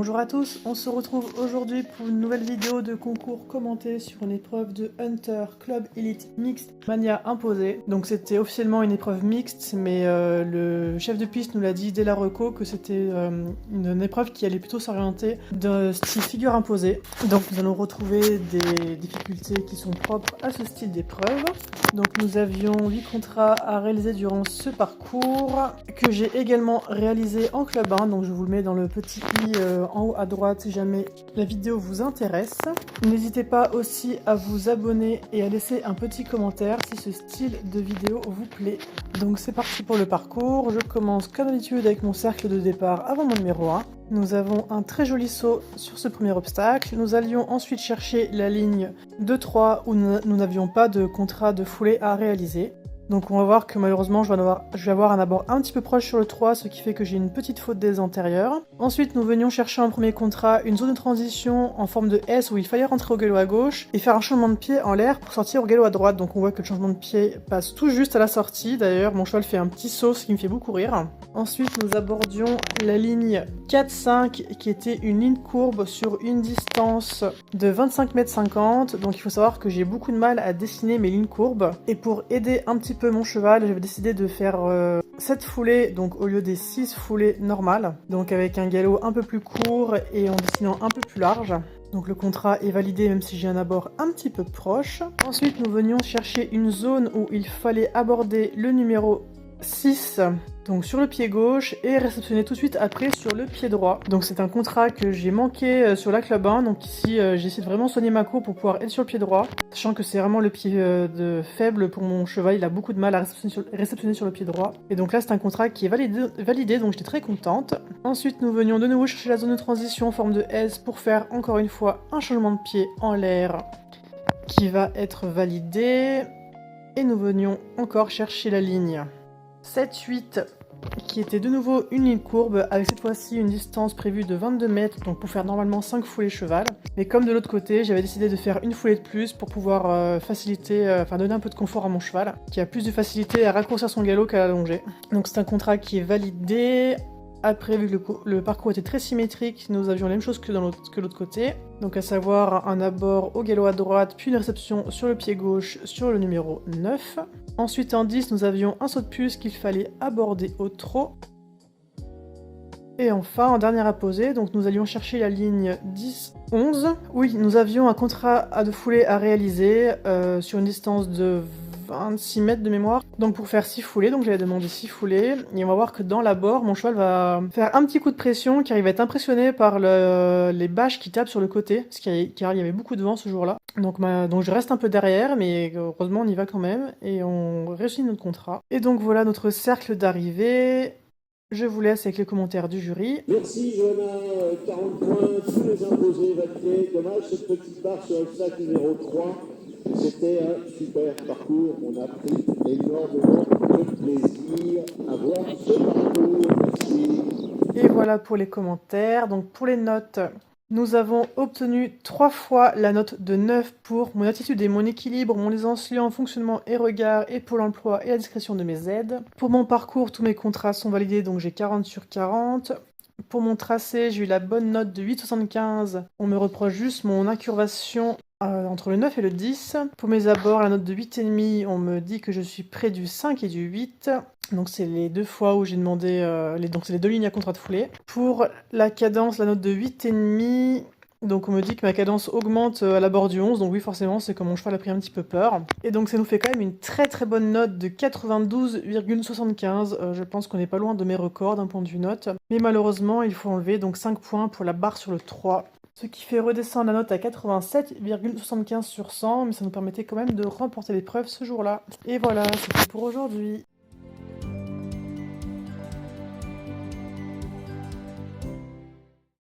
Bonjour à tous, on se retrouve aujourd'hui pour une nouvelle vidéo de concours commenté sur une épreuve de Hunter Club Elite Mixte Mania imposée. Donc c'était officiellement une épreuve mixte, mais le chef de piste nous l'a dit dès la reco que c'était une épreuve qui allait plutôt s'orienter de style figure imposée. Donc nous allons retrouver des difficultés qui sont propres à ce style d'épreuve. Donc nous avions 8 contrats à réaliser durant ce parcours, que j'ai également réalisé en club 1, donc je vous le mets dans le petit i en haut à droite si jamais la vidéo vous intéresse. N'hésitez pas aussi à vous abonner et à laisser un petit commentaire si ce style de vidéo vous plaît. Donc c'est parti pour le parcours, je commence comme d'habitude avec mon cercle de départ avant mon numéro 1. Nous avons un très joli saut sur ce premier obstacle. Nous allions ensuite chercher la ligne 2-3 où nous n'avions pas de contrat de foulée à réaliser. Donc on va voir que malheureusement je vais avoir un abord un petit peu proche sur le 3, ce qui fait que j'ai une petite faute des antérieurs. Ensuite nous venions chercher en premier contrat une zone de transition en forme de S où il fallait rentrer au galop à gauche et faire un changement de pied en l'air pour sortir au galop à droite. Donc on voit que le changement de pied passe tout juste à la sortie. D'ailleurs mon cheval fait un petit saut, ce qui me fait beaucoup rire. Ensuite nous abordions la ligne 4-5 qui était une ligne courbe sur une distance de 25,50 m. Donc il faut savoir que j'ai beaucoup de mal à dessiner mes lignes courbes. Et pour aider un petit peu mon cheval, j'avais décidé de faire 7 foulées, donc au lieu des 6 foulées normales, donc avec un galop un peu plus court et en dessinant un peu plus large. Donc le contrat est validé même si j'ai un abord un petit peu proche. Ensuite nous venions chercher une zone où il fallait aborder le numéro 6, donc sur le pied gauche, et réceptionner tout de suite après sur le pied droit. Donc c'est un contrat que j'ai manqué sur la club 1, donc ici j'essaie de vraiment soigner ma cour pour pouvoir être sur le pied droit, sachant que c'est vraiment le pied de faible pour mon cheval, il a beaucoup de mal à réceptionner sur le pied droit. Et donc là c'est un contrat qui est validé, donc j'étais très contente. Ensuite nous venions de nouveau chercher la zone de transition en forme de S pour faire encore une fois un changement de pied en l'air qui va être validé. Et nous venions encore chercher la ligne 7-8 qui était de nouveau une ligne courbe avec cette fois-ci une distance prévue de 22 mètres, donc pour faire normalement 5 foulées cheval. Mais comme de l'autre côté, j'avais décidé de faire une foulée de plus pour pouvoir donner un peu de confort à mon cheval, qui a plus de facilité à raccourcir son galop qu'à l'allonger. Donc c'est un contrat qui est validé. Après, vu que le parcours était très symétrique, nous avions la même chose que l'autre côté. Donc à savoir un abord au galop à droite, puis une réception sur le pied gauche sur le numéro 9. Ensuite en 10, nous avions un saut de puce qu'il fallait aborder au trot. Et enfin, en dernière à poser, donc nous allions chercher la ligne 10-11. Oui, nous avions un contrat de foulée à réaliser sur une distance de 26 mètres de mémoire, donc pour faire 6 foulées, donc j'avais demandé 6 foulées, et on va voir que dans l'abord, mon cheval va faire un petit coup de pression, car il va être impressionné par les bâches qui tapent sur le côté, car il y avait beaucoup de vent ce jour-là. Donc je reste un peu derrière, mais heureusement on y va quand même, et on réussit notre contrat. Et donc voilà notre cercle d'arrivée. Je vous laisse avec les commentaires du jury. Merci Johanna, 40 points, tous les imposés validés. Dommage cette petite barre sur le sac numéro 3. C'était un super parcours, on a pris énormément de plaisir à voir ce parcours. Merci. Et voilà pour les commentaires. Donc pour les notes, nous avons obtenu 3 fois la note de 9 pour mon attitude et mon équilibre, mon aisance liée en fonctionnement et regard, et pour l'emploi et la discrétion de mes aides. Pour mon parcours, tous mes contrats sont validés, donc j'ai 40 sur 40. Pour mon tracé, j'ai eu la bonne note de 8,75. On me reproche juste mon incurvation entre le 9 et le 10. Pour mes abords, la note de 8,5, on me dit que je suis près du 5 et du 8. Donc c'est les 2 fois où j'ai demandé, donc c'est les 2 lignes à contrat de foulée. Pour la cadence, la note de 8,5. Donc on me dit que ma cadence augmente à l'abord du 11, donc oui forcément c'est comme mon cheval a pris un petit peu peur. Et donc ça nous fait quand même une très très bonne note de 92,75. Je pense qu'on n'est pas loin de mes records d'un point de vue note. Mais malheureusement il faut enlever donc 5 points pour la barre sur le 3. Ce qui fait redescendre la note à 87,75 sur 100, mais ça nous permettait quand même de remporter l'épreuve ce jour-là. Et voilà, c'est tout pour aujourd'hui.